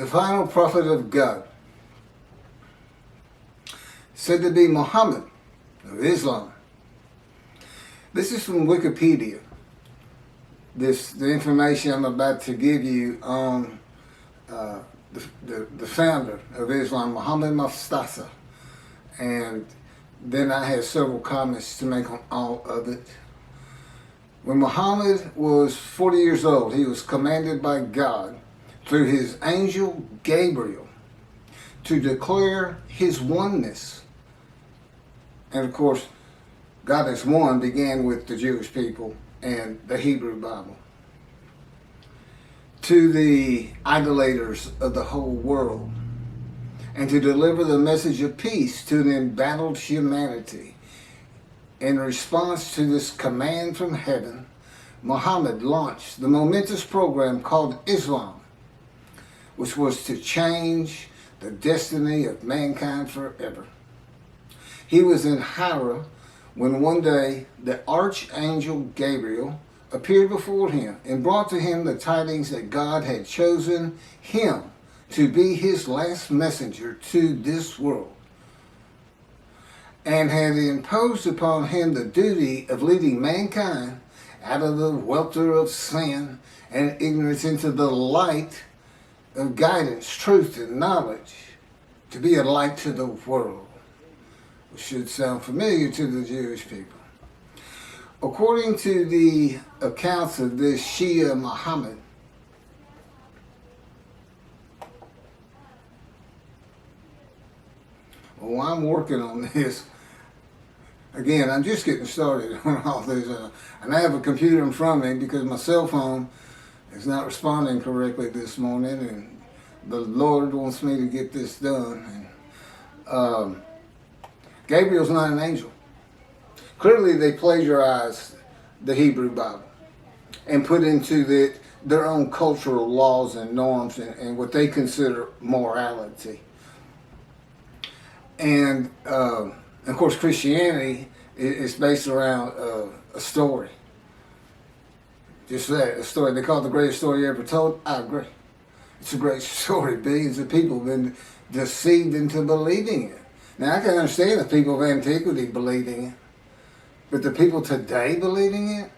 the final prophet of God, said to be Mohammad of Islam. This is from Wikipedia. The information I'm about to give you on the founder of Islam, Mohammad Mustafa, and then I have several comments to make on all of it. When Muhammad was 40 years old, he was commanded by God through his angel Gabriel to declare his oneness. And of course, God is one began with the Jewish people and the Hebrew Bible. To the idolaters of the whole world, and to deliver the message of peace to an embattled humanity. In response to this command from heaven, Muhammad launched the momentous program called Islam, which was to change the destiny of mankind forever. He was in Hira when one day the Archangel Gabriel appeared before him and brought to him the tidings that God had chosen him to be his last messenger to this world, and had imposed upon him the duty of leading mankind out of the welter of sin and ignorance into the light of guidance, truth, and knowledge, to be a light to the world, which should sound familiar to the Jewish people. According to the accounts of this Shia Muhammad, well, I'm working on this. Again, I'm just getting started on all this. And I have a computer in front of me because my cell phone is not responding correctly this morning, and the Lord wants me to get this done. And, Gabriel's not an angel. Clearly, they plagiarized the Hebrew Bible and put into their own cultural laws and norms and what they consider morality. And of course, Christianity is based around a story. Just that, a story. They call it the greatest story ever told. I agree. It's a great story. Billions of people have been deceived into believing it. Now, I can understand the people of antiquity believing it, but the people today believing it,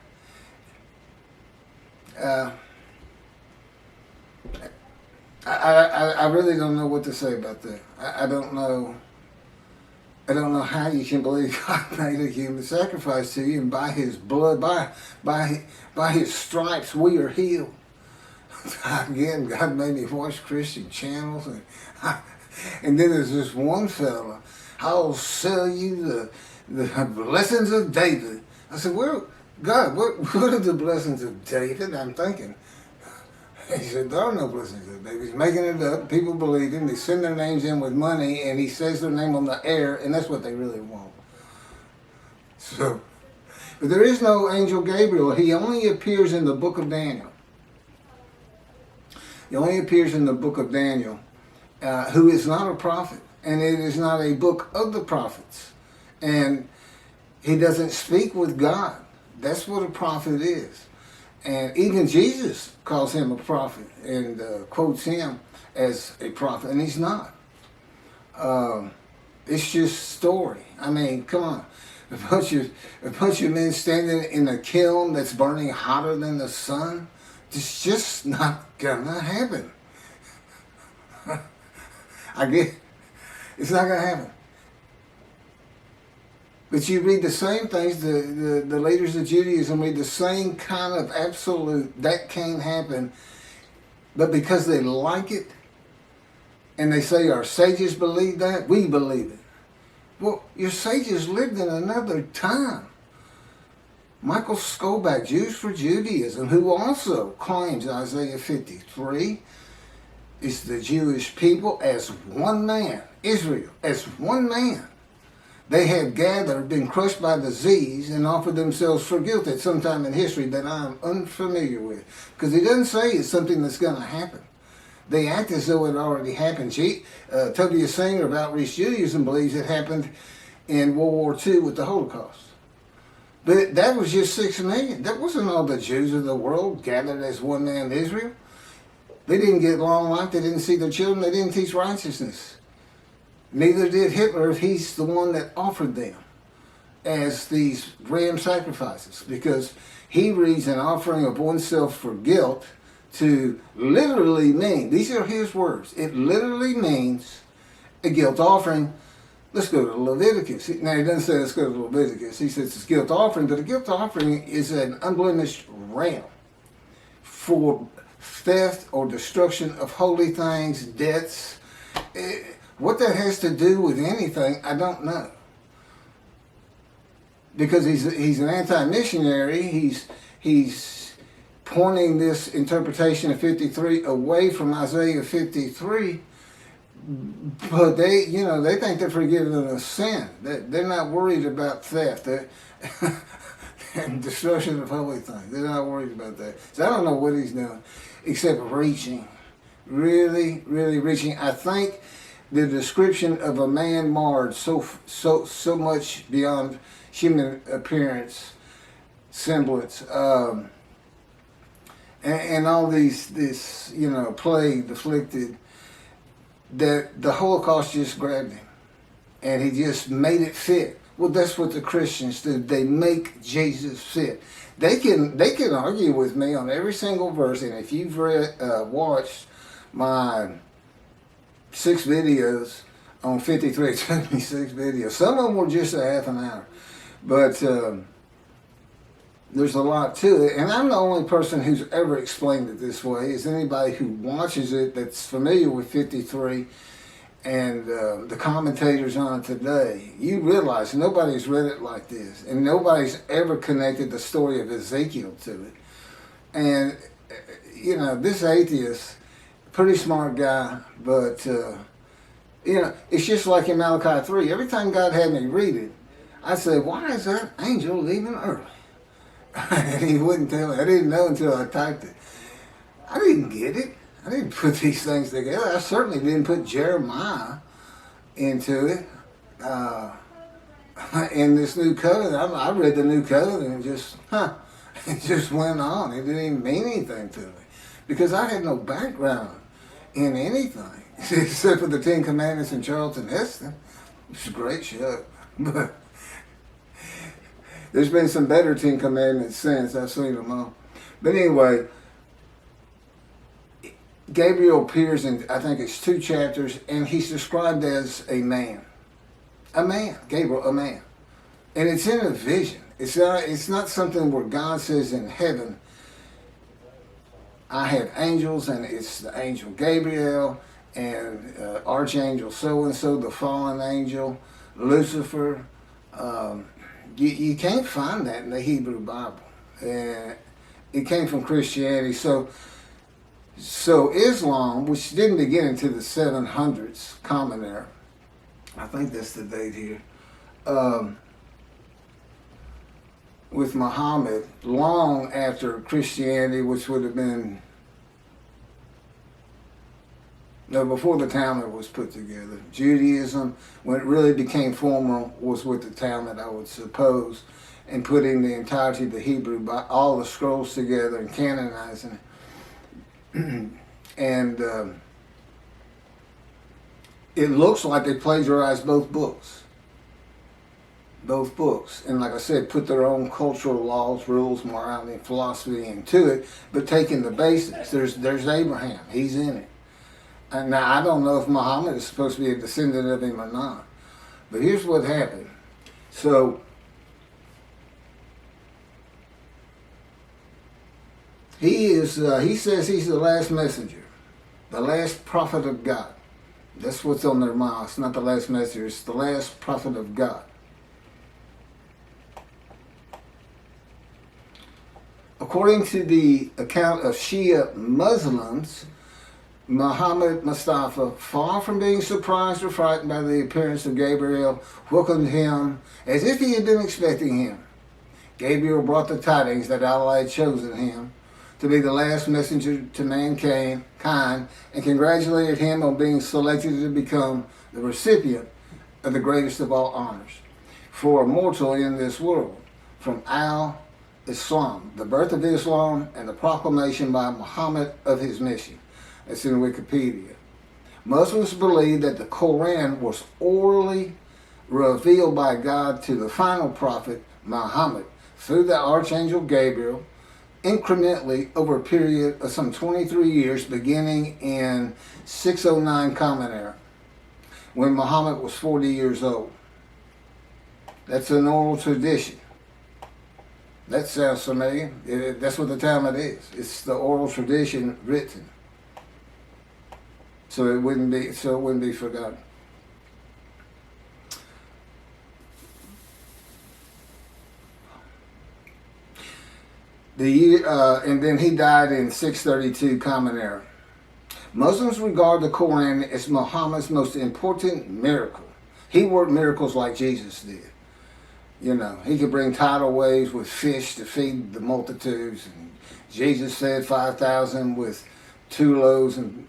I really don't know what to say about that. I don't know how you can believe God made a human sacrifice to you, and by his blood, by his stripes, we are healed. Again, God made me watch Christian channels, and then there's this one fella, I'll sell you the blessings of David. I said, well, God, what are the blessings of David? I'm thinking. He said, there are no blessings of David. He's making it up. People believe him. They send their names in with money, and he says their name on the air, and that's what they really want. So, but there is no angel Gabriel. He only appears in the book of Daniel. He only appears in the book of Daniel, who is not a prophet, and it is not a book of the prophets. And he doesn't speak with God. That's what a prophet is. And even Jesus calls him a prophet and quotes him as a prophet, and he's not. It's just story. I mean, come on. A bunch of men standing in a kiln that's burning hotter than the sun, it's just not gonna happen. It's not gonna happen. But you read the same things, the leaders of Judaism read the same kind of absolute, that can't happen. But because they like it, and they say our sages believe that, we believe it. Well, your sages lived in another time. Michael Skobac, Jews for Judaism, who also claims Isaiah 53 is the Jewish people as one man, Israel as one man. They had gathered, been crushed by disease, and offered themselves for guilt at some time in history that I am unfamiliar with. Because he doesn't say it's something that's going to happen. They act as though it already happened. Tobias Singer of Outreach Judaism believes it happened in World War II with the Holocaust. But that was just 6 million. That wasn't all the Jews of the world gathered as one man Israel. They didn't get long life. They didn't see their children. They didn't teach righteousness. Neither did Hitler if he's the one that offered them as these ram sacrifices, because he reads an offering of oneself for guilt to literally mean, these are his words, it literally means a guilt offering. Let's go to Leviticus. Now, he doesn't say let's go to Leviticus. He says it's a guilt offering, but a guilt offering is an unblemished ram for theft or destruction of holy things, debts. What that has to do with anything, I don't know. Because he's an anti-missionary. He's pointing this interpretation of 53 away from Isaiah 53. But they think they're forgiven of sin. They're not worried about theft and destruction of holy things. They're not worried about that. So I don't know what he's doing, except reaching, really, really reaching. I think the description of a man marred so much beyond human appearance, semblance, and all this plague, afflicted, that the Holocaust just grabbed him and he just made it fit. Well, that's what the Christians do. They make Jesus fit. They can argue with me on every single verse, and if you've watched my 6 videos on 53, it took me 6 videos. Some of them were just a half an hour, but there's a lot to it, and I'm the only person who's ever explained it this way. Is anybody who watches it that's familiar with 53 and the commentators on it today. You realize nobody's read it like this, and nobody's ever connected the story of Ezekiel to it. And this atheist, pretty smart guy, but it's just like in Malachi 3. Every time God had me read it, I'd say, why is that angel leaving early? And he wouldn't tell me. I didn't know until I typed it. I didn't get it. I didn't put these things together. I certainly didn't put Jeremiah into it. In this new covenant, I read the new covenant and it just went on. It didn't even mean anything to me because I had no background in anything except for the 10 Commandments and Charlton Heston. It's a great show, but there's been some better 10 Commandments since. I've seen them all. But anyway, Gabriel appears in, I think it's 2 chapters, and he's described as a man. A man. Gabriel, a man. And it's in a vision. It's not something where God says in heaven, I have angels, and it's the angel Gabriel, and Archangel so-and-so, the fallen angel, Lucifer. You can't find that in the Hebrew Bible. It came from Christianity. So Islam, which didn't begin until the 700s, Common Era, I think that's the date here, with Mohammad, long after Christianity, which would have been, before the Talmud was put together. Judaism, when it really became formal, was with the Talmud, I would suppose, and putting the entirety of the Hebrew, all the scrolls together and canonizing it. And it looks like they plagiarized both books. And like I said, put their own cultural laws, rules, morality, and philosophy into it, but taking the basics. There's Abraham. He's in it. And now, I don't know if Muhammad is supposed to be a descendant of him or not. But here's what happened. So, he says he's the last messenger, the last prophet of God. That's what's on their mouth. It's not the last messenger, it's the last prophet of God. According to the account of Shia Muslims, Muhammad Mustafa, far from being surprised or frightened by the appearance of Gabriel, welcomed him as if he had been expecting him. Gabriel brought the tidings that Allah had chosen him to be the last messenger to mankind, and congratulated him on being selected to become the recipient of the greatest of all honors for a mortal in this world, from Al-Islam, the birth of Islam, and the proclamation by Muhammad of his mission. That's in Wikipedia. Muslims believe that the Quran was orally revealed by God to the final prophet, Muhammad, through the Archangel Gabriel, incrementally over a period of some 23 years, beginning in 609 Common Era, when Muhammad was 40 years old. That's an oral tradition. That sounds familiar. That's what the time it is. It's the oral tradition written. So it wouldn't be forgotten. The year, and then he died in 632 Common Era. Muslims regard the Quran as Muhammad's most important miracle. He worked miracles like Jesus did. You know, he could bring tidal waves with fish to feed the multitudes. And Jesus fed 5,000 with 2 loaves and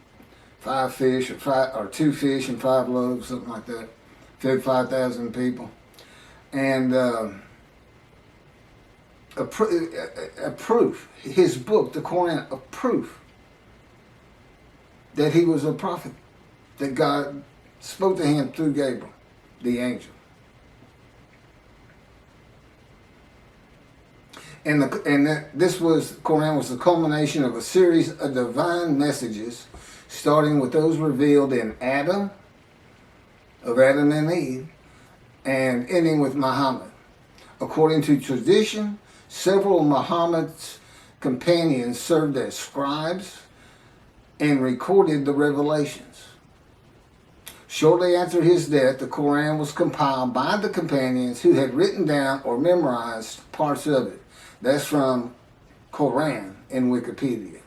5 fish, or 2 fish and 5 loaves, something like that. Fed 5,000 people. And a proof, his book, the Quran, a proof that he was a prophet, that God spoke to him through Gabriel, the angel. This Quran was the culmination of a series of divine messages, starting with those revealed in Adam and Eve, and ending with Muhammad. According to tradition, several of Muhammad's companions served as scribes and recorded the revelations. Shortly after his death, the Quran was compiled by the companions who had written down or memorized parts of it. That's from Quran in Wikipedia.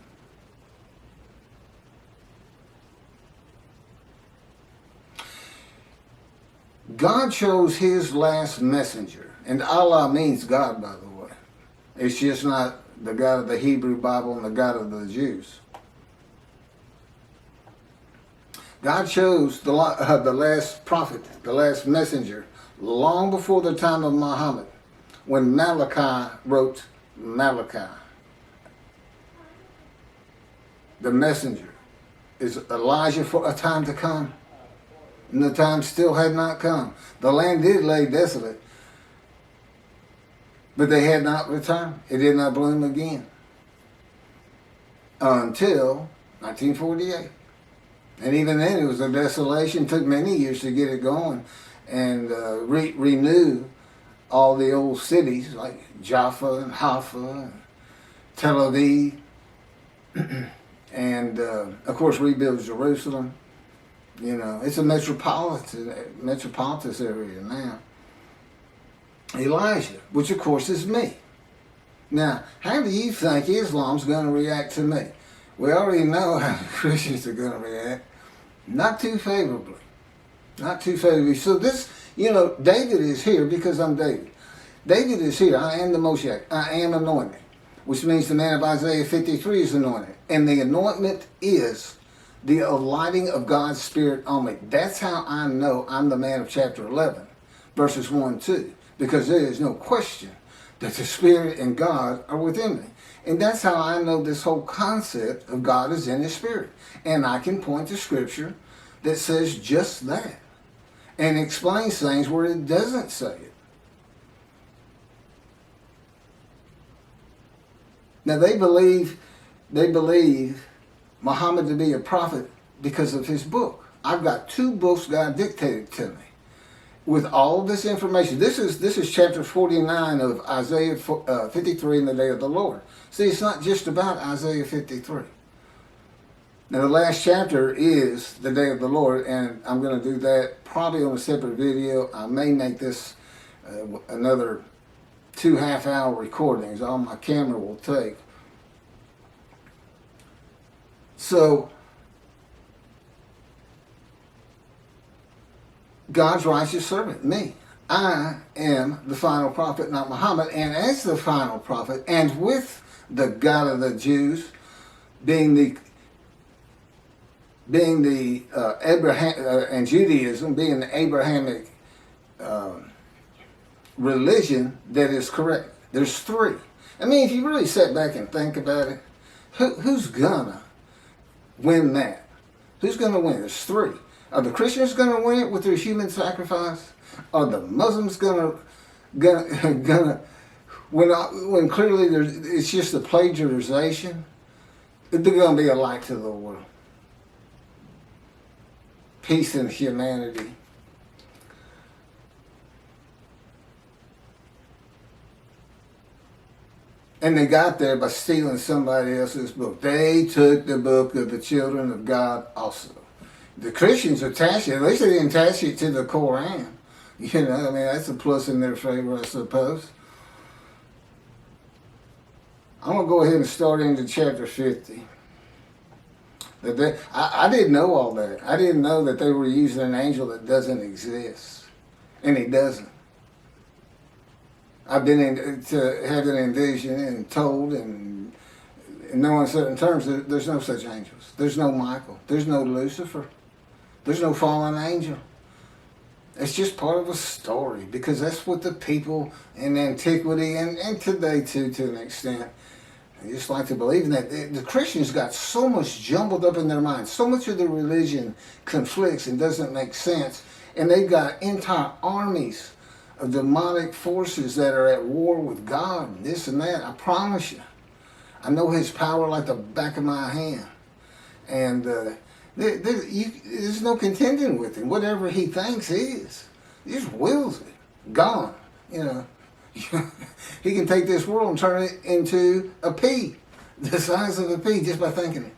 God chose his last messenger. And Allah means God, by the way. It's just not the God of the Hebrew Bible and the God of the Jews. God chose the last prophet, the last messenger, long before the time of Muhammad, when Malachi wrote Malachi. The messenger is Elijah for a time to come, and the time still had not come. The land did lay desolate, but they had not returned. It did not bloom again until 1948. And even then it was a desolation. It took many years to get it going and renew all the old cities like Jaffa and Haifa and Tel Aviv. And of course rebuild Jerusalem. You know, it's a metropolitan area now. Elijah, which of course is me. Now, how do you think Islam's going to react to me? We already know how the Christians are going to react. Not too favorably. Not too favorably. So this, you know, David is here because I'm David. David is here. I am the Moshiach. I am anointed. Which means the man of Isaiah 53 is anointed. And the anointment is the alighting of God's Spirit on me. That's how I know I'm the man of chapter 11, verses 1 and 2. Because there is no question that the Spirit and God are within me. And that's how I know this whole concept of God is in his Spirit. And I can point to Scripture that says just that. And explains things where it doesn't say it. Now they believe Muhammad to be a prophet because of his book. I've got 2 books God dictated to me with all this information. This is chapter 49 of Isaiah 53 in the day of the Lord. See, it's not just about Isaiah 53. Now the last chapter is the day of the Lord, and I'm going to do that probably on a separate video. I may make this another 2 half-hour recordings. All my camera will take. So God's righteous servant, me. I am the final prophet, not Muhammad. And as the final prophet, and with the God of the Jews, being the Abraham and Judaism being the Abrahamic religion that is correct. There's 3. I mean, if you really sit back and think about it, who's gonna win that? Who's going to win? There's three. Are the Christians going to win it with their human sacrifice? Are the Muslims going to when clearly it's just a plagiarization? They're going to be a light to the world. Peace and humanity. And they got there by stealing somebody else's book. They took the book of the children of God also. The Christians attached it. At least they didn't attach it to the Koran. You know, I mean, that's a plus in their favor, I suppose. I'm going to go ahead and start into chapter 50. I didn't know all that. I didn't know that they were using an angel that doesn't exist. And he doesn't. I've been to had it envisioned and told and in no uncertain terms that there's no such angels. There's no Michael. There's no Lucifer. There's no fallen angel. It's just part of a story because that's what the people in antiquity and today too, to an extent, they just like to believe in that. The Christians got so much jumbled up in their minds. So much of their religion conflicts and doesn't make sense. And they've got entire armies of demonic forces that are at war with God and this and that. I promise you. I know his power like the back of my hand. And there's no contending with him. Whatever he thinks is. He just wills it. Gone. You know. He can take this world and turn it into a pea. The size of a pea just by thinking it.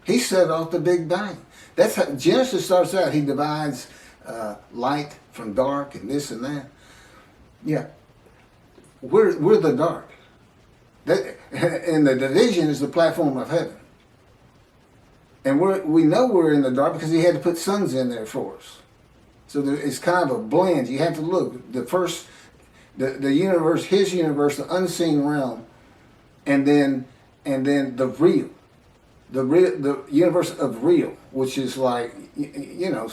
He set off the Big Bang. That's how Genesis starts out. He divides light from dark and this and that. Yeah. We're the dark. And the division is the platform of heaven. And we know we're in the dark because he had to put suns in there for us. So it's kind of a blend. You have to look. The universe, his universe, the unseen realm, and then the real. The universe of real, which is like, you know,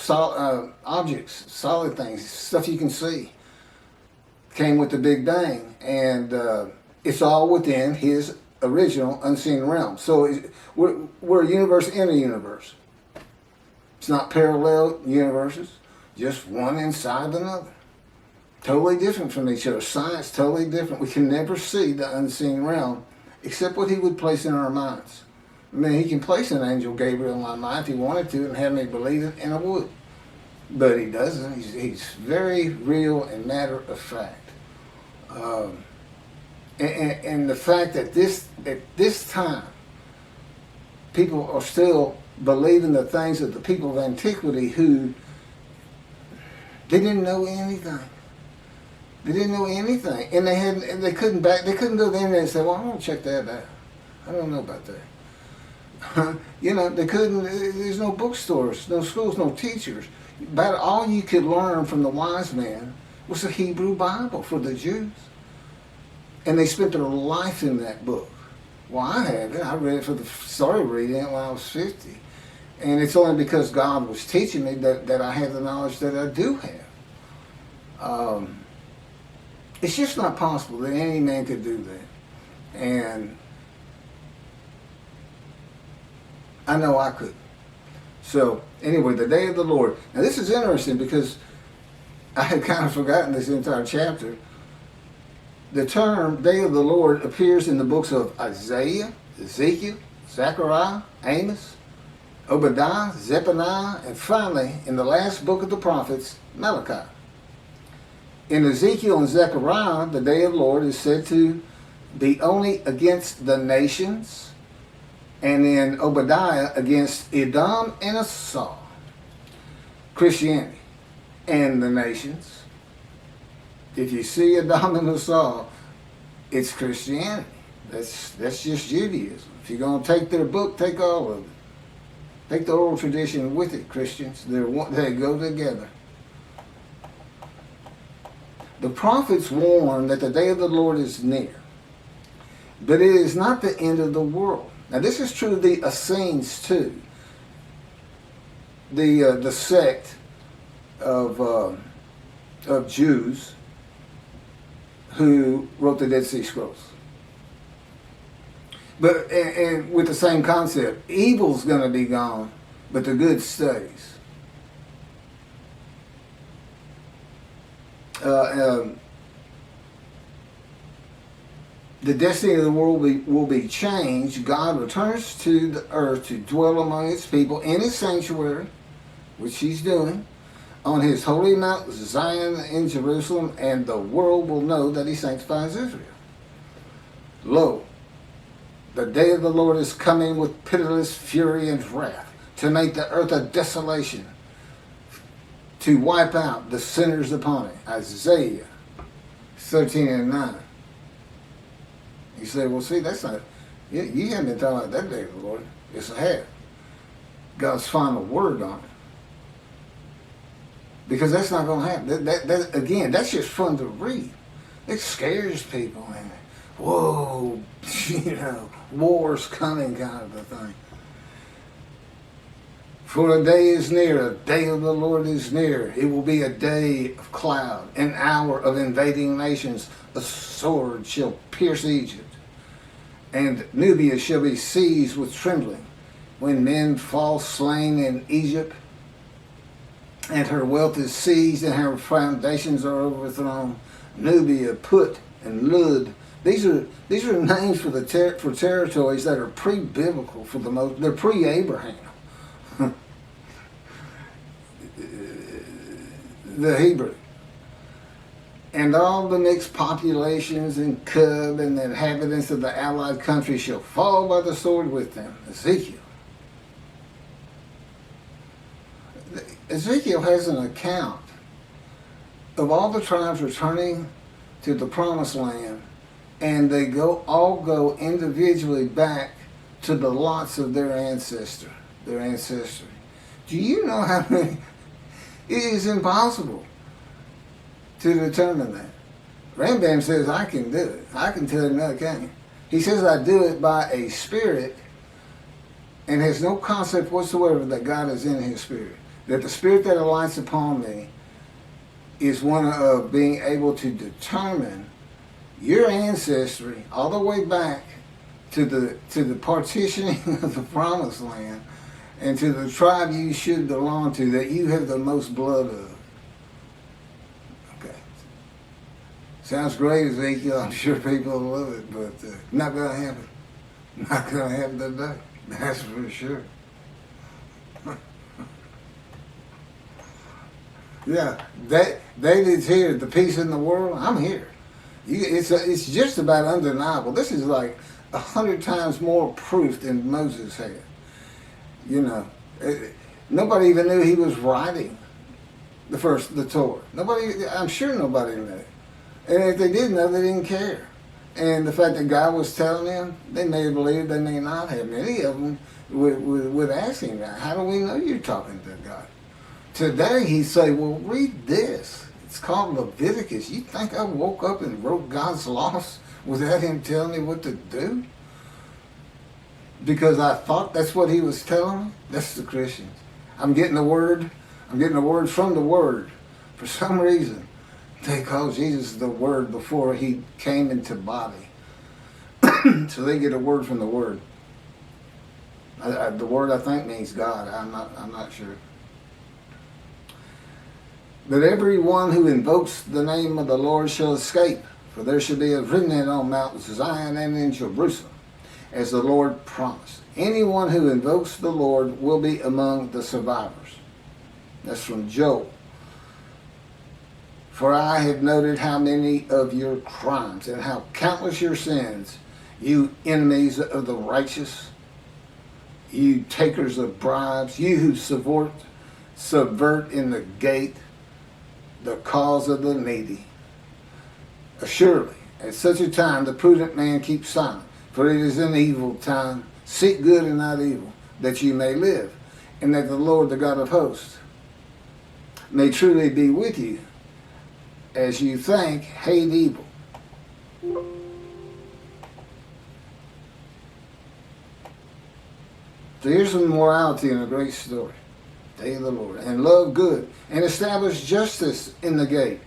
objects, solid things, stuff you can see, came with the Big Bang. And it's all within his original unseen realm. So we're a universe in a universe. It's not parallel universes, just one inside another. Totally different from each other. Science, totally different. We can never see the unseen realm except what he would place in our minds. I mean, he can place an angel Gabriel in my mind if he wanted to and have me believe it, and I would. But he doesn't. He's very real and matter of fact. And the fact that at this time, people are still believing the things of the people of antiquity who they didn't know anything. They didn't know anything, and they couldn't go there and say, "Well, I'm gonna check that out. I don't know about that." You know, they couldn't. There's no bookstores, no schools, no teachers. About all you could learn from the wise men was the Hebrew Bible for the Jews, and they spent their life in that book. Well, I have it. I read it started reading it when I was 50, and it's only because God was teaching me that I have the knowledge that I do have. It's just not possible that any man could do that, and I know I could. So anyway, the day of the Lord. Now this is interesting because I had kind of forgotten this entire chapter. The term day of the Lord appears in the books of Isaiah, Ezekiel, Zechariah, Amos, Obadiah, Zephaniah, and finally in the last book of the prophets, Malachi. In Ezekiel and Zechariah, the day of the Lord is said to be only against the nations, and in Obadiah against Edom and Esau, Christianity, and the nations. If you see Edom and Esau, it's Christianity. That's just Judaism. If you're going to take their book, take all of it. Take the oral tradition with it, Christians. They go together. The prophets warn that the day of the Lord is near, but it is not the end of the world. Now this is true of the Essenes too, the sect of Jews who wrote the Dead Sea Scrolls. But and with the same concept, evil's going to be gone, but the good stays. The destiny of the world will be changed. God returns to the earth to dwell among his people in his sanctuary, which he's doing, on his holy Mount Zion in Jerusalem, and the world will know that he sanctifies Israel. Lo, the day of the Lord is coming with pitiless fury and wrath, to make the earth a desolation, to wipe out the sinners upon it. Isaiah 13:9. You say, well, see, that's not, you haven't been talking about that day of the Lord. Yes, I have. God's final word on it. Because that's not going to happen. That, again, that's just fun to read. It scares people. And, whoa, war's coming kind of a thing. For a day is near, a day of the Lord is near. It will be a day of cloud, an hour of invading nations. A sword shall pierce Egypt, and Nubia shall be seized with trembling. When men fall slain in Egypt, and her wealth is seized, and her foundations are overthrown. Nubia, Put, and Lud. These are names for for territories that are pre-biblical for the most. They're pre-Abraham. The Hebrew. And all the mixed populations in Cub and the inhabitants of the allied country shall fall by the sword with them. Ezekiel. Ezekiel has an account of all the tribes returning to the promised land, and they all go individually back to the lots of their ancestry. Do you know how many? It is impossible to determine that. Rambam says, I can do it. I can tell him, no, I can't. He says, I do it by a spirit, and has no concept whatsoever that God is in his spirit. That the spirit that alights upon me is one of being able to determine your ancestry all the way back to the partitioning of the promised land, and to the tribe you should belong to, that you have the most blood of. Okay. Sounds great, Ezekiel. I'm sure people will love it, but not going to happen. Not going to happen today. That's for sure. Yeah, David's here. The peace in the world. I'm here. It's just about undeniable. This is like 100 times more proof than Moses had. Nobody even knew he was writing the Torah. I'm sure nobody knew. And if they did know, they didn't care. And the fact that God was telling them, they may have believed, they may not have. Many of them would ask him, how do we know you're talking to God? Today he'd say, well, read this. It's called Leviticus. You think I woke up and wrote God's laws without him telling me what to do? Because I thought that's what he was telling me? That's the Christians. I'm getting the word from the word. For some reason, they call Jesus the word before he came into body. So they get a word from the word. The word, I think, means God. I'm not sure. But everyone who invokes the name of the Lord shall escape, for there shall be a remnant on Mount Zion and in Jerusalem, as the Lord promised. Anyone who invokes the Lord will be among the survivors. That's from Joel. For I have noted how many of your crimes and how countless your sins, you enemies of the righteous, you takers of bribes, you who subvert in the gate the cause of the needy. Surely, at such a time, the prudent man keeps silent, for it is an evil time. Seek good and not evil, that you may live, and that the Lord, the God of hosts, may truly be with you, as you think, hate evil. So here's some morality in a great story. Day of the Lord. And love good, and establish justice in the gate.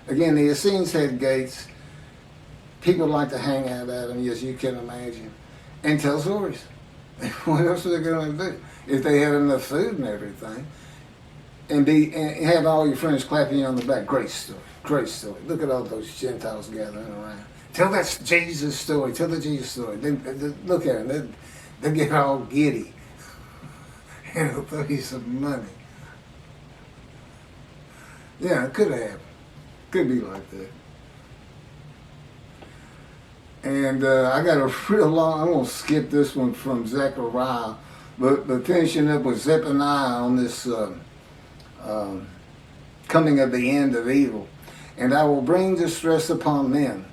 Again, the Essenes had gates. People like to hang out at them, as you can imagine. and tell stories. What else are they going to do? If they had enough food and everything, and have all your friends clapping you on the back. Great story. Great story. Look at all those Gentiles gathering around. Tell that Jesus story. Tell the Jesus story. They look at them. They get all giddy. And they'll throw you some money. Yeah, it could have happened. Could be like that. And I got a real long, I'm going to skip this one from Zechariah, but finishing up with Zephaniah on this coming of the end of evil. And I will bring distress upon men,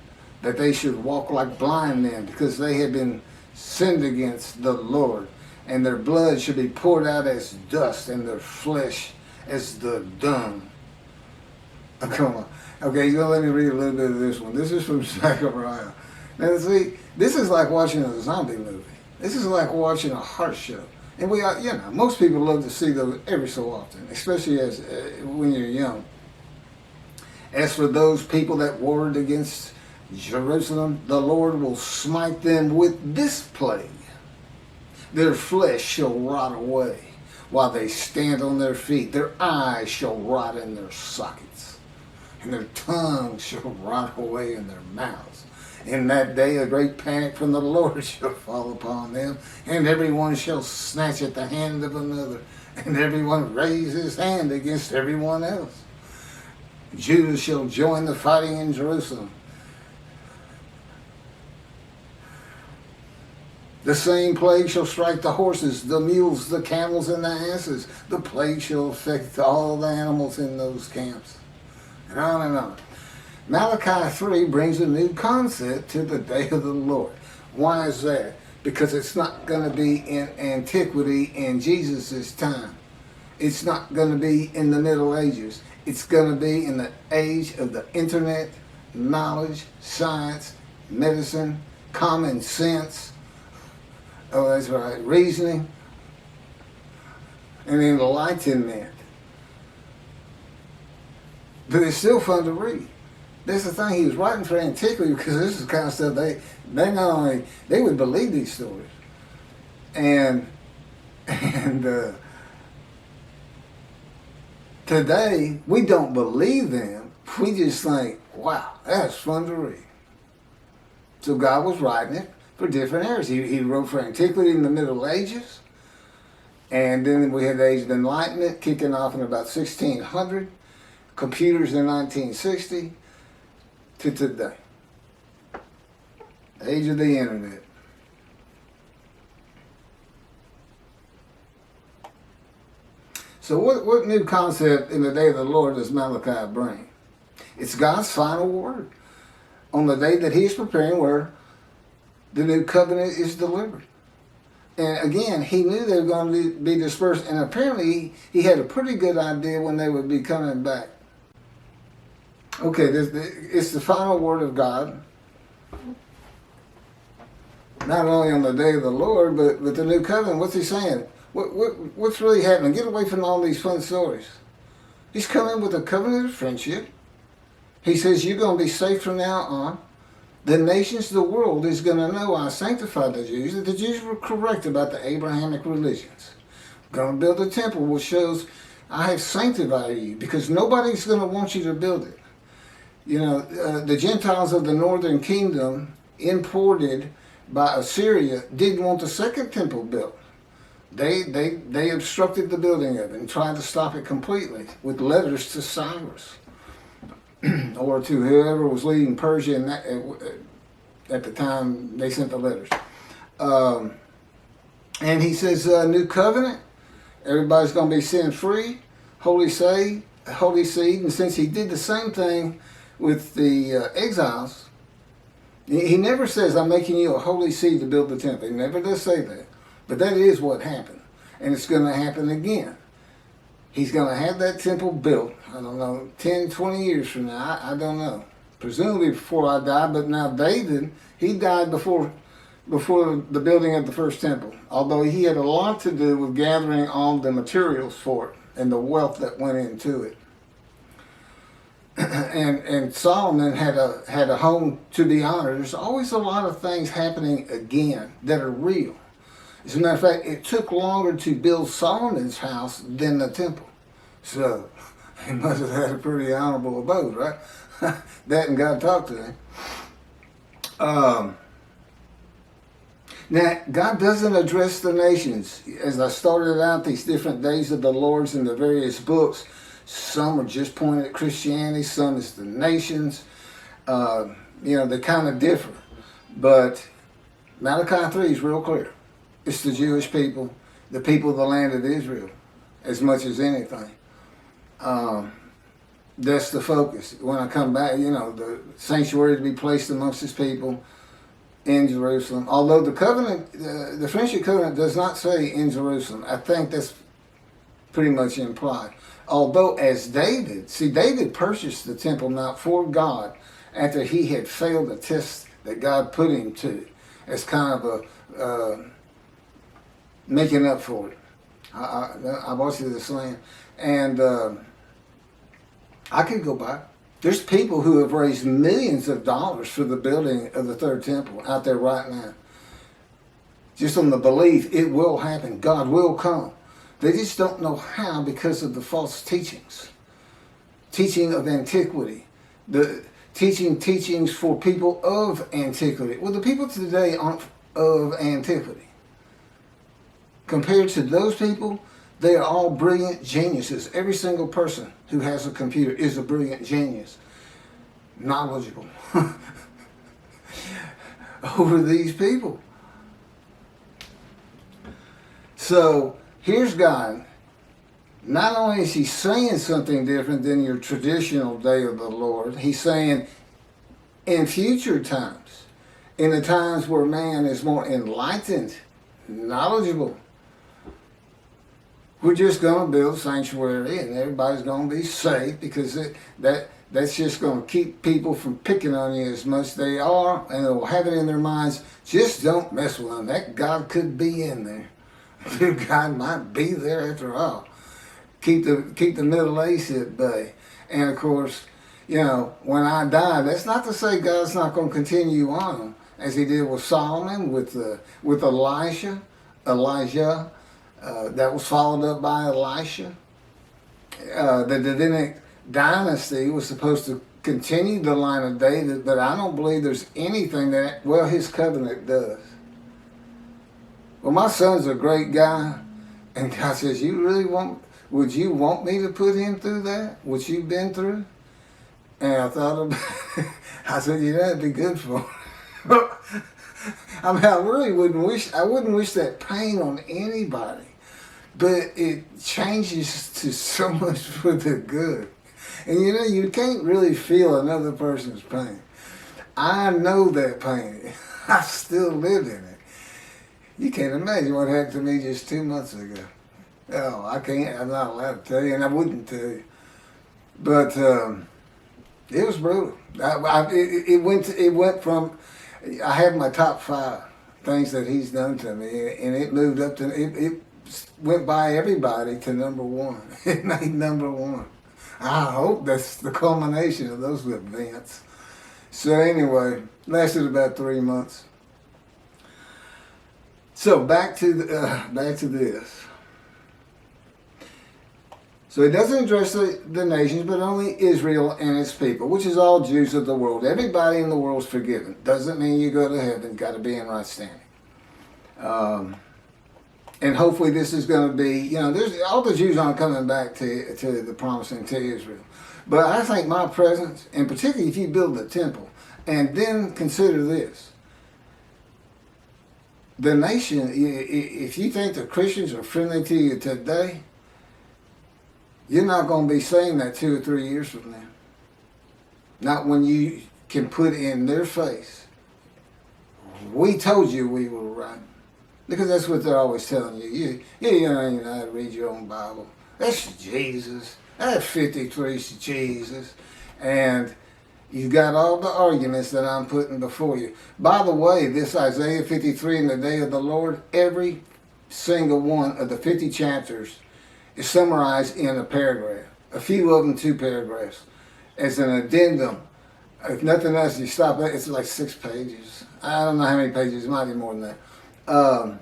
that they should walk like blind men, because they have been sinned against the Lord. And their blood should be poured out as dust, and their flesh as the dung. Oh, come on. Okay, he's going to let me read a little bit of this one. This is from Zechariah. Now, see, this is like watching a zombie movie. This is like watching a heart show. And we are, most people love to see those every so often, especially as when you're young. As for those people that warred against Jerusalem, the Lord will smite them with this plague. Their flesh shall rot away while they stand on their feet. Their eyes shall rot in their sockets, and their tongues shall rot away in their mouths. In that day a great panic from the Lord shall fall upon them, and everyone shall snatch at the hand of another, and everyone raise his hand against everyone else. Judah shall join the fighting in Jerusalem. The same plague shall strike the horses, the mules, the camels, and the asses. The plague shall affect all the animals in those camps. And on and on. Malachi 3 brings a new concept to the day of the Lord. Why is that? Because it's not going to be in antiquity in Jesus' time. It's not going to be in the Middle Ages. It's going to be in the age of the internet, knowledge, science, medicine, common sense. Oh, that's right, reasoning, and enlightenment. But it's still fun to read. That's the thing, he was writing for antiquity, because this is the kind of stuff they not only, they would believe these stories. And today, we don't believe them. We just think, wow, that's fun to read. So God was writing it for different eras. He wrote for antiquity in the Middle Ages, and then we had the Age of Enlightenment kicking off in about 1600, computers in 1960, to today. The age of the internet. So what new concept in the day of the Lord does Malachi bring? It's God's final word on the day that he's preparing, where the new covenant is delivered. And again, he knew they were going to be dispersed, and apparently he had a pretty good idea when they would be coming back. Okay, it's the final word of God, not only on the day of the Lord, but the new covenant. What's he saying? What's really happening? Get away from all these fun stories. He's coming with a covenant of friendship. He says you're going to be safe from now on. The nations of the world is going to know I sanctified the Jews, that the Jews were correct about the Abrahamic religions. I'm going to build a temple which shows I have sanctified you, because nobody's going to want you to build it. The Gentiles of the northern kingdom, imported by Assyria, didn't want the second temple built. They obstructed the building of it and tried to stop it completely with letters to Cyrus or to whoever was leading Persia at the time they sent the letters. And he says, new covenant, everybody's going to be sin free, holy seed. And since he did the same thing with the exiles, he never says, I'm making you a holy seed to build the temple. He never does say that. But that is what happened. And it's going to happen again. He's going to have that temple built, I don't know, 10, 20 years from now. I don't know. Presumably before I die. But now David, he died before the building of the first temple. Although he had a lot to do with gathering all the materials for it and the wealth that went into it. and Solomon had a home to be honored. There's always a lot of things happening again that are real. As a matter of fact, it took longer to build Solomon's house than the temple. So he must have had a pretty honorable abode, right? That and God talked to him. Now, God doesn't address the nations. As I started out, these different days of the Lord's in the various books, some are just pointed at Christianity, some is the nations. They kind of differ. But Malachi 3 is real clear. It's the Jewish people, the people of the land of Israel, as much as anything. That's the focus. When I come back, the sanctuary to be placed amongst his people in Jerusalem. Although the covenant, the friendship covenant does not say in Jerusalem. I think that's pretty much implied. Although as David purchased the Temple Mount for God after he had failed the test that God put him to, as kind of a making up for it. I watched this land, and I could go back. There's people who have raised millions of dollars for the building of the third temple out there right now. Just on the belief it will happen. God will come. They just don't know how because of the false teachings. Teaching of antiquity. The teachings for people of antiquity. Well, the people today aren't of antiquity. Compared to those people, they are all brilliant geniuses. Every single person who has a computer is a brilliant genius. Knowledgeable. Over these people. So, here's God. Not only is he saying something different than your traditional day of the Lord, he's saying in future times, in the times where man is more enlightened, knowledgeable, we're just going to build sanctuary and everybody's going to be safe because that's just going to keep people from picking on you as much as they are, and they'll have it in their minds, just don't mess with them. That God could be in there. God might be there after all. Keep the Middle East at bay. And of course, when I die, that's not to say God's not going to continue on as he did with Solomon, with Elijah. That was followed up by Elisha. The Davidic dynasty was supposed to continue the line of David, but I don't believe there's anything his covenant does. Well, my son's a great guy, and God says, would you want me to put him through that? What you've been through? And I thought about it. I said, that'd be good for him. I mean, I wouldn't wish that pain on anybody. But it changes to so much for the good. And you can't really feel another person's pain. I know that pain. I still live in it. You can't imagine what happened to me just 2 months ago. Oh, I can't. I'm not allowed to tell you, and I wouldn't tell you. But it was brutal. It went from, I have my top 5 things that he's done to me, and it moved up to, it went by everybody to number 1. It made number 1. I hope that's the culmination of those events. So anyway, lasted about 3 months. So back to this. So it doesn't address the nations, but only Israel and its people, which is all Jews of the world. Everybody in the world is forgiven. Doesn't mean you go to heaven. Got to be in right standing. And hopefully this is going to be, there's all the Jews aren't coming back to the promised land, to Israel. But I think my presence, and particularly if you build the temple, and then consider this. The nation, if you think the Christians are friendly to you today, you're not going to be saying that 2 or 3 years from now. Not when you can put in their face, we told you we were right. Because that's what they're always telling you. You don't even know how to read your own Bible. That's Jesus. That 53 is Jesus. And you've got all the arguments that I'm putting before you. By the way, this Isaiah 53 in the day of the Lord, every single one of the 50 chapters is summarized in a paragraph. A few of them 2 paragraphs. as an addendum. If nothing else, you stop it. It's like 6 pages. I don't know how many pages. It might be more than that.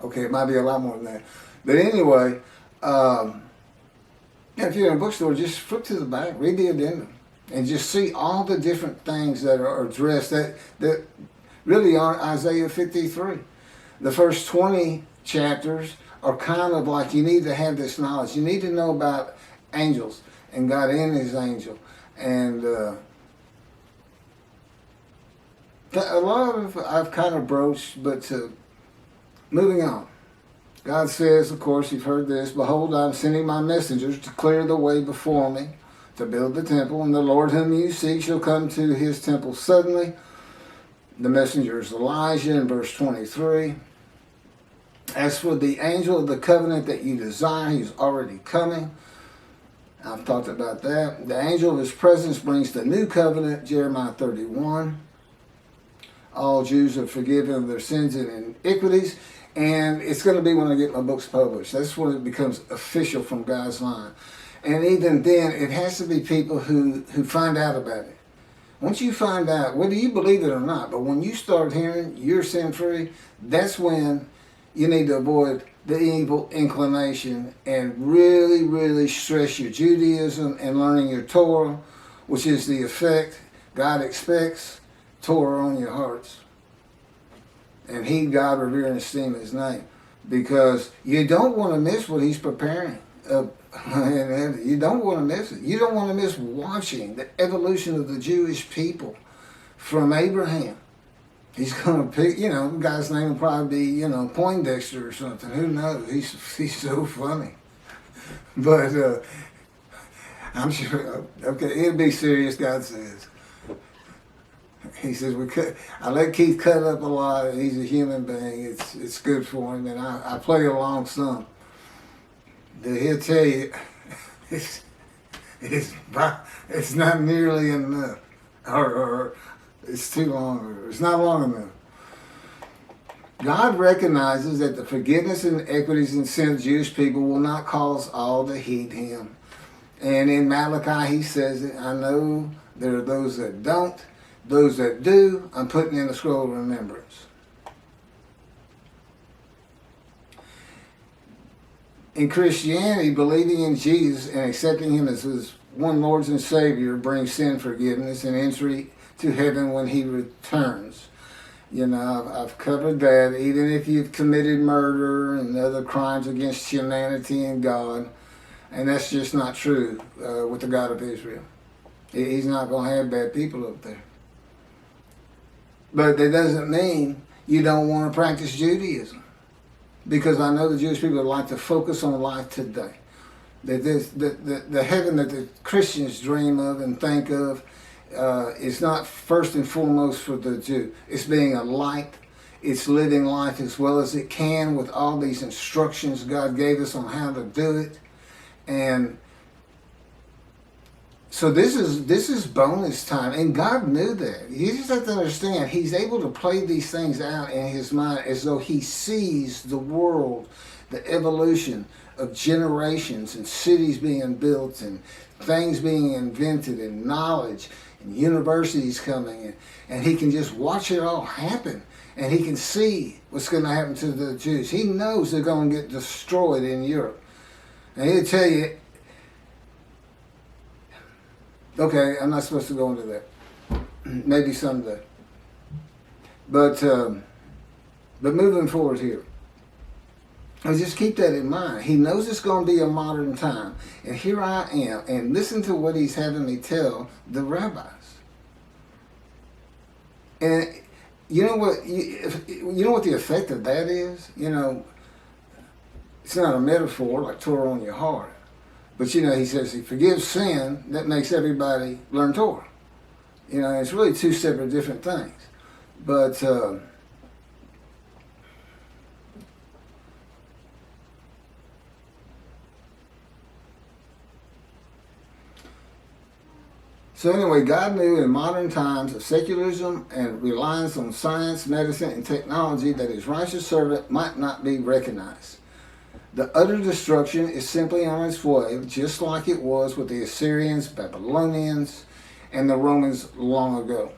Okay, it might be a lot more than that. But anyway, if you're in a bookstore, just flip to the back, read the addendum, and just see all the different things that are addressed that really aren't Isaiah 53. The first 20 chapters are kind of like, you need to have this knowledge. You need to know about angels and God in his angel. And a lot of I've kind of broached, but moving on. God says, of course, you've heard this, behold, I'm sending my messengers to clear the way before me, to build the temple, and the Lord whom you seek shall come to his temple suddenly. The messenger is Elijah in verse 23. As for the angel of the covenant that you desire, he's already coming. I've talked about that. The angel of his presence brings the new covenant, Jeremiah 31. All Jews are forgiven of their sins and iniquities. And it's going to be when I get my books published. That's when it becomes official from God's line. And even then, it has to be people who find out about it. Once you find out, whether you believe it or not, but when you start hearing you're sin free, that's when you need to avoid the evil inclination and really, really stress your Judaism and learning your Torah, which is the effect God expects, Torah on your hearts. And heed God, revere, and esteem his name. Because you don't want to miss what he's preparing. You don't want to miss it. You don't want to miss watching the evolution of the Jewish people from Abraham. He's going to pick, the guy's name will probably be, Poindexter or something. Who knows? He's so funny. But I'm sure, okay, it'll be serious, God says. He says, I let Keith cut up a lot. He's a human being. It's good for him. And I play along some. He'll tell you, it's not nearly enough. Or it's too long. Or it's not long enough. God recognizes that the forgiveness and equities and sin of Jewish people will not cause all to heed him. And in Malachi, he says, I know there are those that don't. Those that do, I'm putting in a scroll of remembrance. In Christianity, believing in Jesus and accepting him as his one Lord and Savior brings sin forgiveness and entry to heaven when he returns. I've covered that. Even if you've committed murder and other crimes against humanity and God, and that's just not true with the God of Israel. He's not going to have bad people up there. But that doesn't mean you don't want to practice Judaism. Because I know the Jewish people like to focus on life today. The heaven that the Christians dream of and think of is not first and foremost for the Jew. It's being a light. It's living life as well as it can with all these instructions God gave us on how to do it. And so this is bonus time, and God knew that. You just have to understand, he's able to play these things out in his mind as though he sees the world, the evolution of generations and cities being built and things being invented and knowledge and universities coming in. And he can just watch it all happen, and he can see what's going to happen to the Jews. He knows they're going to get destroyed in Europe. And he'll tell you, okay, I'm not supposed to go into that. Maybe someday. But moving forward here, I just keep that in mind. He knows it's going to be a modern time. And here I am. And listen to what he's having me tell the rabbis. And you know what? You know what the effect of that is? It's not a metaphor like Torah on your heart. But he says he forgives sin, that makes everybody learn Torah. It's really two separate different things. But so anyway, God knew in modern times of secularism and reliance on science, medicine, and technology that his righteous servant might not be recognized. The utter destruction is simply on its way, just like it was with the Assyrians, Babylonians, and the Romans long ago.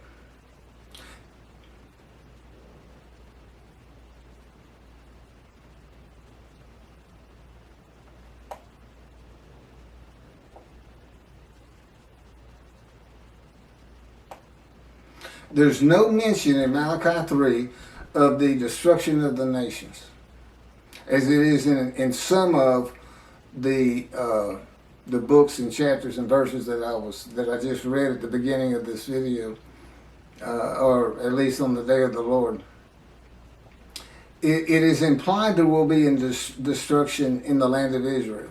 There's no mention in Malachi 3 of the destruction of the nations, as it is in some of the books and chapters and verses that I just read at the beginning of this video, or at least on the day of the Lord. It is implied there will be destruction in the land of Israel,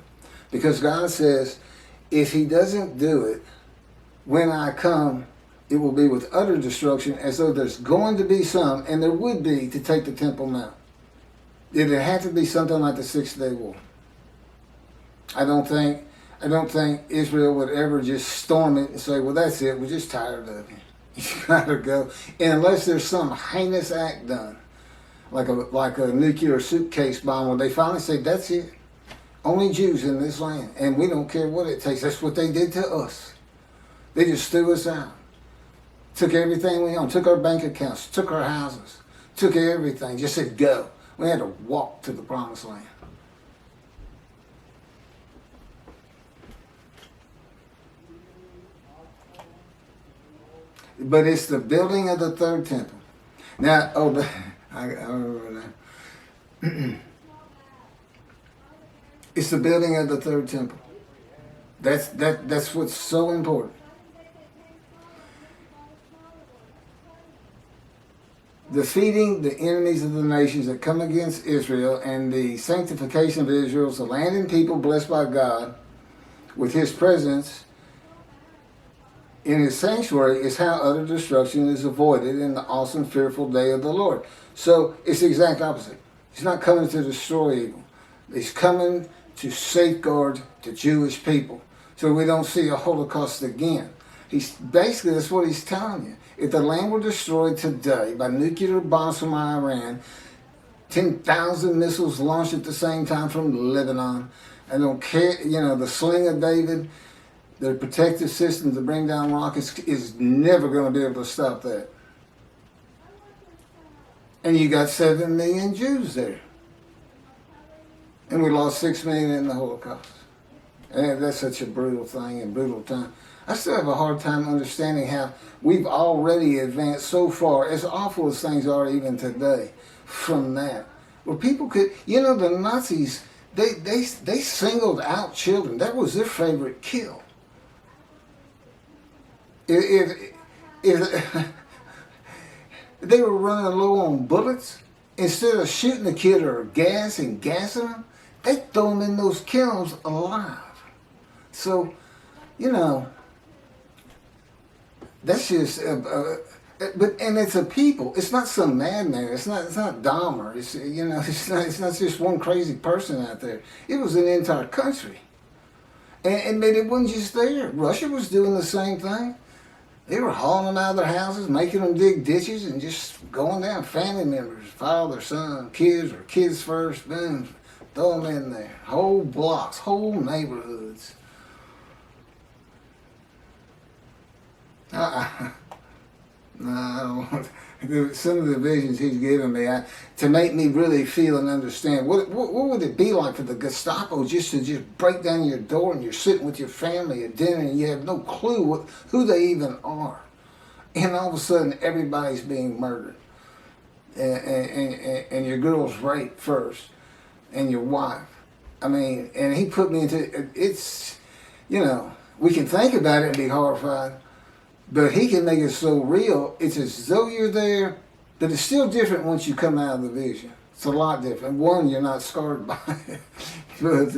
because God says, if He doesn't do it, when I come, it will be with utter destruction, as though there's going to be some, and there would be, to take the Temple Mount. It'd have to be something like the 6-day war. I don't think Israel would ever just storm it and say, well, that's it, we're just tired of it. You gotta go. And unless there's some heinous act done, like a nuclear suitcase bomb, where they finally say, that's it. Only Jews in this land, and we don't care what it takes. That's what they did to us. They just threw us out. Took everything we owned, took our bank accounts, took our houses, took everything, just said go. We had to walk to the promised land. But it's the building of the third temple. Now, I remember now. It's the building of the third temple. That's what's so important. Defeating the enemies of the nations that come against Israel, and the sanctification of Israel as a land and people blessed by God with His presence in His sanctuary, is how utter destruction is avoided in the awesome, fearful day of the Lord. So it's the exact opposite. He's not coming to destroy evil. He's coming to safeguard the Jewish people, so we don't see a Holocaust again. Basically, that's what He's telling you. If the land were destroyed today by nuclear bombs from Iran, 10,000 missiles launched at the same time from Lebanon, I don't care, the sling of David, the protective system to bring down rockets is never going to be able to stop that. And you got 7 million Jews there. And we lost 6 million in the Holocaust. And that's such a brutal thing and brutal time. I still have a hard time understanding how we've already advanced so far, as awful as things are even today, from that. Where people could, the Nazis, they singled out children. That was their favorite kill. If they were running low on bullets, instead of shooting the kid or gassing them, they throw them in those kilns alive. So, that's just, and it's a people. It's not some madman. It's not Dahmer. It's not just one crazy person out there. It was an entire country, and it wasn't just there. Russia was doing the same thing. They were hauling them out of their houses, making them dig ditches, and just going down. Family members, father, son, kids, or kids first, boom, throw them in there. Whole blocks, whole neighborhoods. I don't want some of the visions he's given me to make me really feel and understand what would it be like for the Gestapo just to break down your door, and you're sitting with your family at dinner and you have no clue who they even are, and all of a sudden everybody's being murdered, and your girl's raped first, and your wife. I mean, and he put me into it's, we can think about it and be horrified. But he can make it so real, it's as though you're there, but it's still different once you come out of the vision. It's a lot different. One, you're not scarred by it. But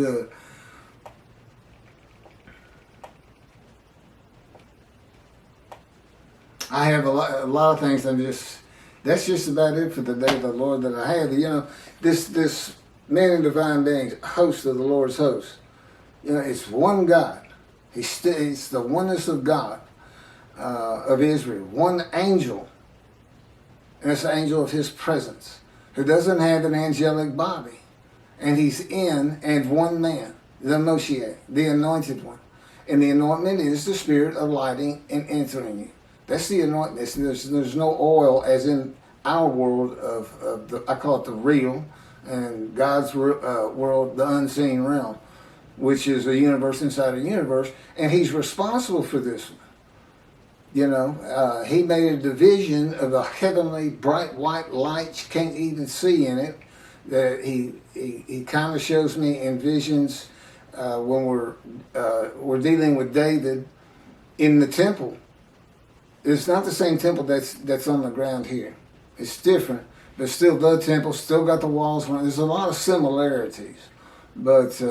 I have a lot of things. That's just about it for the day of the Lord that I have. This man in divine beings, host of the Lord's host. It's one God. It's the oneness of God. Of Israel, one angel, and it's the angel of His presence, who doesn't have an angelic body, and he's in and one man, the Moshiach, the anointed one. And the anointment is the spirit of lighting and entering you. That's the anointment. There's no oil as in our world of the, I call it the real, and God's world, the unseen realm, which is a universe inside a universe, and he's responsible for this one. You know, he made a division of a heavenly bright white light you can't even see in it. That he kind of shows me in visions when we're dealing with David in the temple. It's not the same temple that's on the ground here. It's different, but still the temple, still got the walls. There's a lot of similarities, but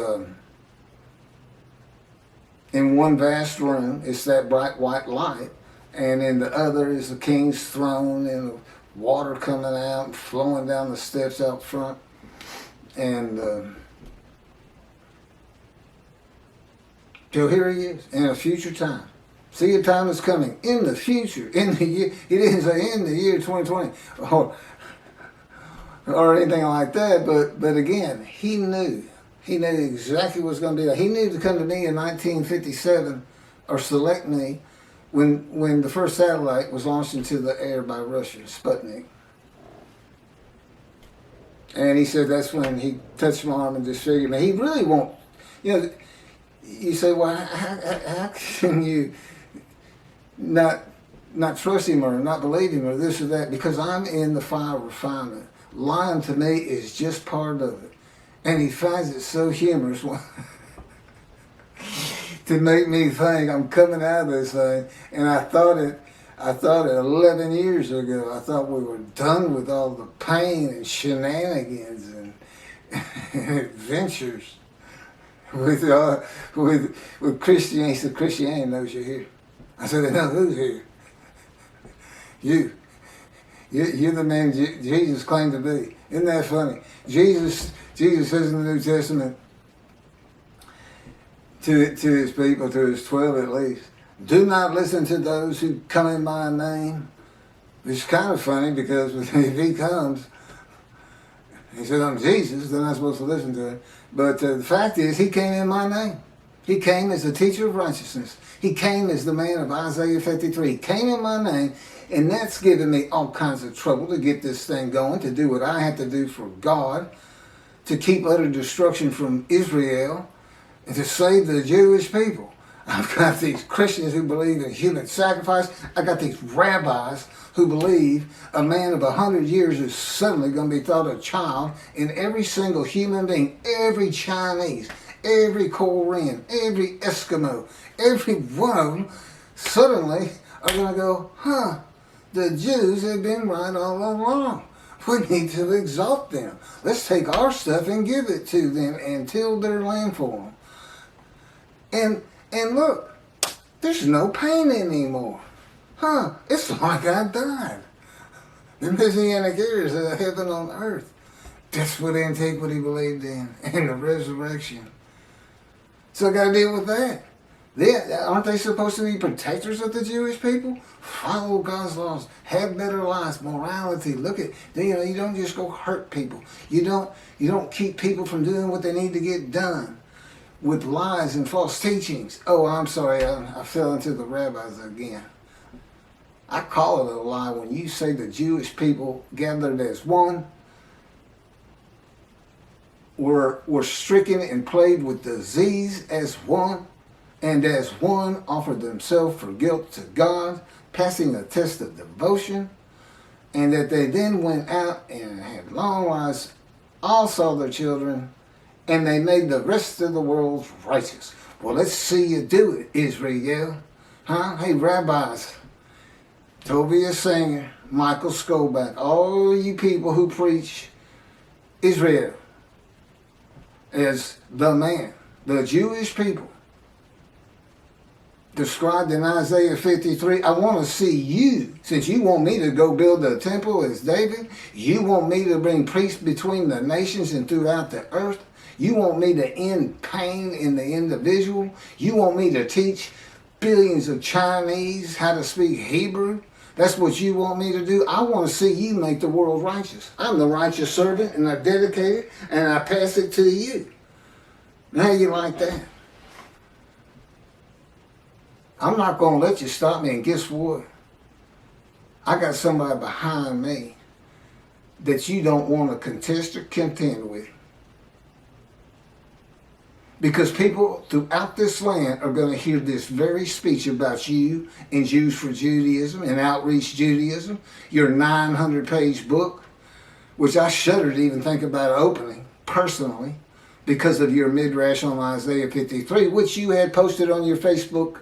in one vast room, it's that bright white light, and in the other is the king's throne and the water coming out and flowing down the steps out front. And so here he is in a future time. See, a time is coming in the future, in the year. He didn't say in the year 2020 or anything like that, but again, he knew. He knew exactly what was going to be there. He knew to come to me in 1957 or select me when the first satellite was launched into the air by Russia, Sputnik. And he said that's when he touched my arm and disfigured me. He really won't. You know, you say, well, how can you not trust him or not believe him or this or that? Because I'm in the fire of refinement. Lying to me is just part of it. And he finds it so humorous to make me think I'm coming out of this thing. And I thought it 11 years ago. I thought we were done with all the pain and shenanigans and adventures with Christianity. He said, Christianity knows you're here. I said, they know who's here? You. You're the man Jesus claimed to be. Isn't that funny? Jesus says in the New Testament to his people, to his 12 at least, do not listen to those who come in my name. It's kind of funny because if he comes, he said, I'm Jesus, then I'm supposed to listen to him. But the fact is, he came in my name. He came as the teacher of righteousness. He came as the man of Isaiah 53. He came in my name, and that's given me all kinds of trouble to get this thing going, to do what I have to do for God, to keep utter destruction from Israel, and to save the Jewish people. I've got these Christians who believe in human sacrifice. I got these rabbis who believe a man of 100 years is suddenly going to be thought a child, and every single human being, every Chinese, every Korean, every Eskimo, every one of them suddenly are going to go, the Jews have been right all along. We need to exalt them. Let's take our stuff and give it to them and till their land for them. And look, there's no pain anymore. It's like I died. The Messianic era is a heaven on earth. That's what antiquity believed in, and the resurrection. So I got to deal with that. Aren't they supposed to be protectors of the Jewish people? Follow God's laws, have better lives, morality. Look at, you don't just go hurt people. You don't keep people from doing what they need to get done with lies and false teachings. Oh, I'm sorry, I fell into the rabbis again. I call it a lie when you say the Jewish people gathered as one were stricken and plagued with disease as one, and as one offered themselves for guilt to God, passing a test of devotion, and that they then went out and had long lives, all saw their children, and they made the rest of the world righteous. Well, let's see you do it, Israel. Hey, rabbis, Tobias Singer, Michael Skoback, all you people who preach Israel as the man, the Jewish people, described in Isaiah 53, I want to see you, since you want me to go build a temple as David, you want me to bring peace between the nations and throughout the earth, you want me to end pain in the individual, you want me to teach billions of Chinese how to speak Hebrew, That's what you want me to do? I want to see you make the world righteous. I'm the righteous servant, and I dedicate it, and I pass it to you. How you like that? I'm not going to let you stop me, and guess what? I got somebody behind me that you don't want to contest or contend with. Because people throughout this land are going to hear this very speech about you and Jews for Judaism and Outreach Judaism, your 900-page book, which I shudder to even think about opening personally because of your midrash on Isaiah 53, which you had posted on your Facebook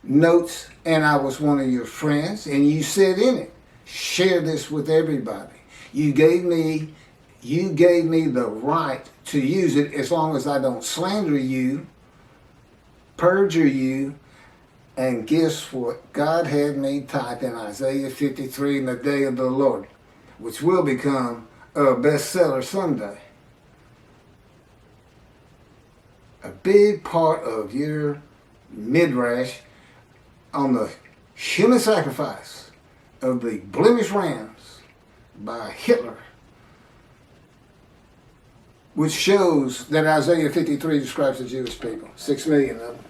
notes, and I was one of your friends, and you said in it, share this with everybody. You gave me the right to use it as long as I don't slander you, perjure you, and guess what? God had me type in Isaiah 53 in the day of the Lord, which will become a bestseller someday. A big part of your midrash on the human sacrifice of the blemished rams by Hitler, which shows that Isaiah 53 describes the Jewish people, 6 million of them.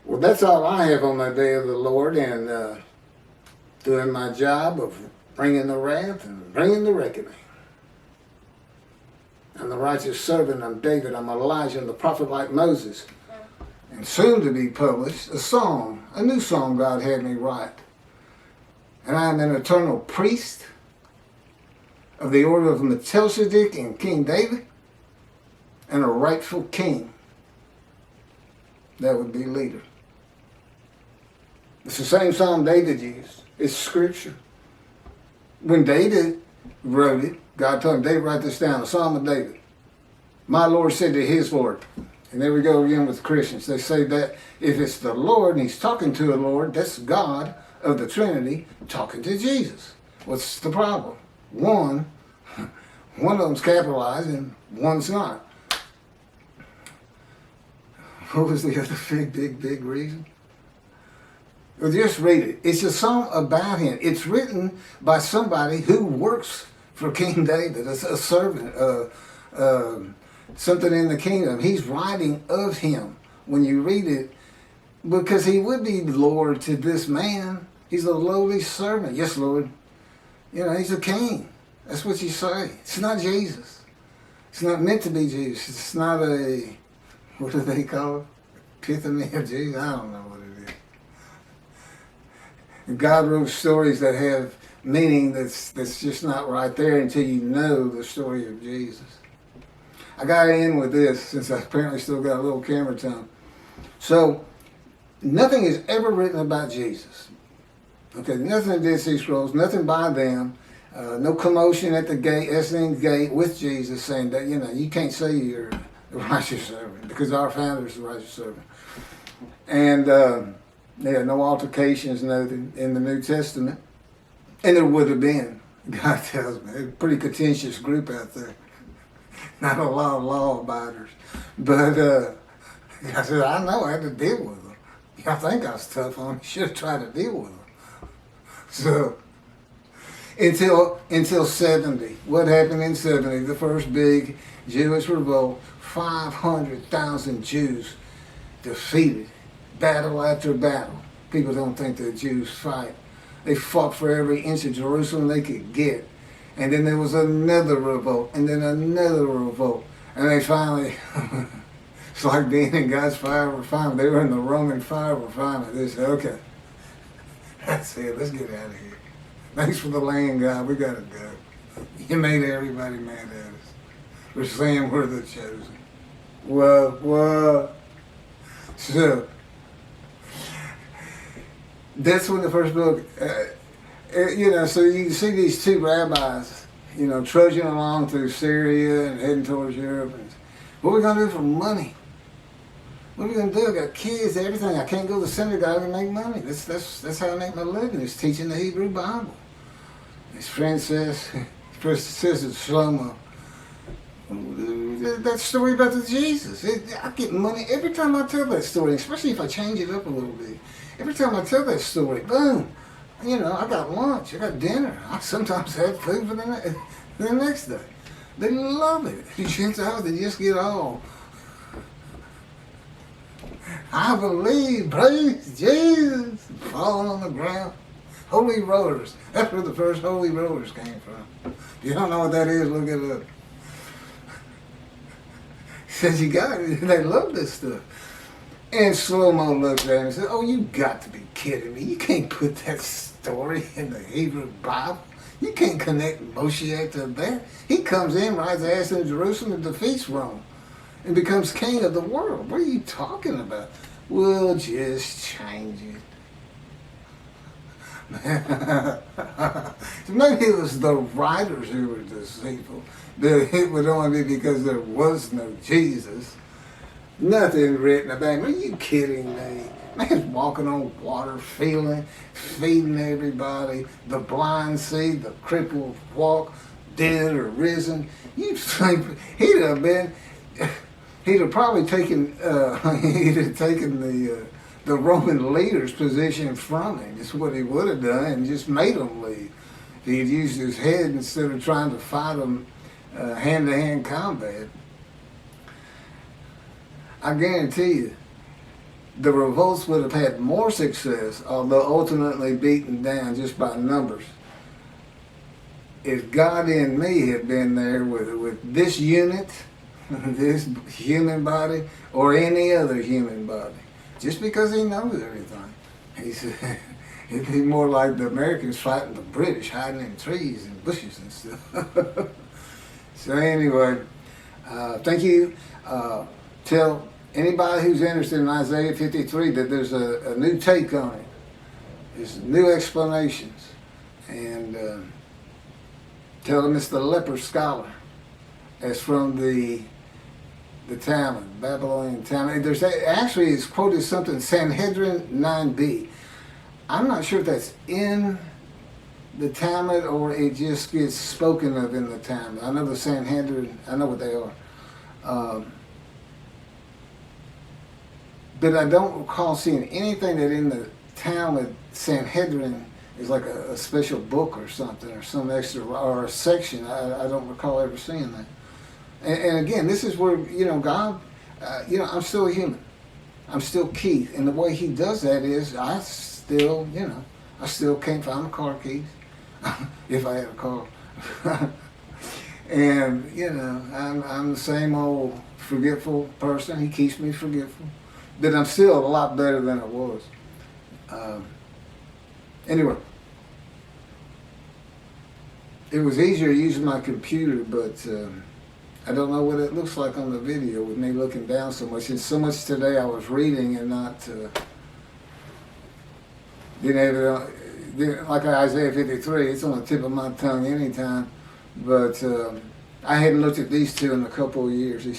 Well, that's all I have on the day of the Lord, and doing my job of bringing the wrath and bringing the reckoning. I'm the righteous servant, I'm David, I'm Elijah, and the prophet like Moses. And soon to be published, a new song God had me write. And I am an eternal priest of the order of Melchizedek and King David, and a rightful king. That would be leader. It's the same song David used. It's scripture. When David wrote it, God told him, David, write this down, a Psalm of David. My Lord said to his Lord. And there we go again with Christians. They say that if it's the Lord and he's talking to the Lord, that's God of the Trinity talking to Jesus. What's the problem? One of them's capitalized and one's not. What was the other big reason? Well, just read it. It's a song about him. It's written by somebody who works for King David, a servant, something in the kingdom. He's writing of him when you read it, because he would be Lord to this man. He's a lowly servant. Yes, Lord. You know, he's a king. That's what you say. It's not Jesus. It's not meant to be Jesus. It's not a, what do they call it? Epiphany of Jesus? I don't know what it is. God wrote stories that have meaning that's just not right there until you know the story of Jesus. I got to end with this, since I apparently still got a little camera time. So, nothing is ever written about Jesus. Okay, nothing in Dead Sea Scrolls, nothing by them. No commotion at the gate, Essene gate with Jesus saying that, you know, you can't say you're the righteous servant because our founder is the righteous servant. And no altercations noted in the New Testament. And there would have been, God tells me, a pretty contentious group out there. Not a lot of law abiders. But I said, I know, I had to deal with them. I think I was tough on them. Should have tried to deal with them. So, until 70. What happened in 70? The first big Jewish revolt. 500,000 Jews defeated. Battle after battle. People don't think the Jews fight. They fought for every inch of Jerusalem they could get. And then there was another revolt, and then another revolt. And they finally, it's like being in God's fire refinement. They were in the Roman fire refinement. They said, okay, that's it, let's get out of here. Thanks for the land, God, we gotta go. You made everybody mad at us. We're saying we're the chosen. What? So, that's when the first book, so you see these two rabbis, trudging along through Syria and heading towards Europe. And what are we going to do for money? What are we going to do? I got kids, everything. I can't go to the synagogue and make money. That's how I make my living, is teaching the Hebrew Bible. His friend says, to Shlomo, that story about the Jesus. I get money every time I tell that story, especially if I change it up a little bit. Every time I tell that story, boom, I got lunch, I got dinner. I sometimes have food for the next day. They love it. They just get all, I believe, praise Jesus, falling on the ground. Holy rollers. That's where the first holy rollers came from. If you don't know what that is, look it up. Says you got it. They love this stuff. And Slow-Mo looked at him and said, oh, you got to be kidding me. You can't put that story in the Hebrew Bible. You can't connect Moshe to that. He comes in, rides ass in Jerusalem, and defeats Rome, and becomes king of the world. What are you talking about? We'll just change it. Maybe it was the writers who were deceitful. That it would only be because there was no Jesus. Nothing written about him. Are you kidding me? Man's walking on water, feeding everybody. The blind see, the crippled walk, dead or risen. You think he'd have probably taken the Roman leader's position from him. That's what he would have done, and just made them leave. If he'd used his head instead of trying to fight them hand-to-hand combat. I guarantee you, the revolts would have had more success, although ultimately beaten down just by numbers, if God in me had been there with this unit, this human body, or any other human body. Just because he knows everything. He said, it'd be more like the Americans fighting the British, hiding in trees and bushes and stuff. So anyway, thank you. Tell anybody who's interested in Isaiah 53 that there's a new take on it. There's new explanations. And tell them it's the leper scholar. It's from the Talmud, Babylonian Talmud. Actually, it's quoted something, Sanhedrin 9b. I'm not sure if that's in the Talmud or it just gets spoken of in the Talmud. I know the Sanhedrin, I know what they are. But I don't recall seeing anything that in the Talmud, Sanhedrin is like a special book or something, or some extra, or a section. I don't recall ever seeing that. And again, this is where, God, I'm still a human. I'm still Keith. And the way he does that is I still can't find my car keys. If I had a car. And, I'm the same old forgetful person. He keeps me forgetful. But I'm still a lot better than I was. Anyway. It was easier using my computer, but I don't know what it looks like on the video with me looking down so much. And so much today I was reading and not didn't have it like Isaiah 53. It's on the tip of my tongue anytime. But I hadn't looked at these two in a couple of years.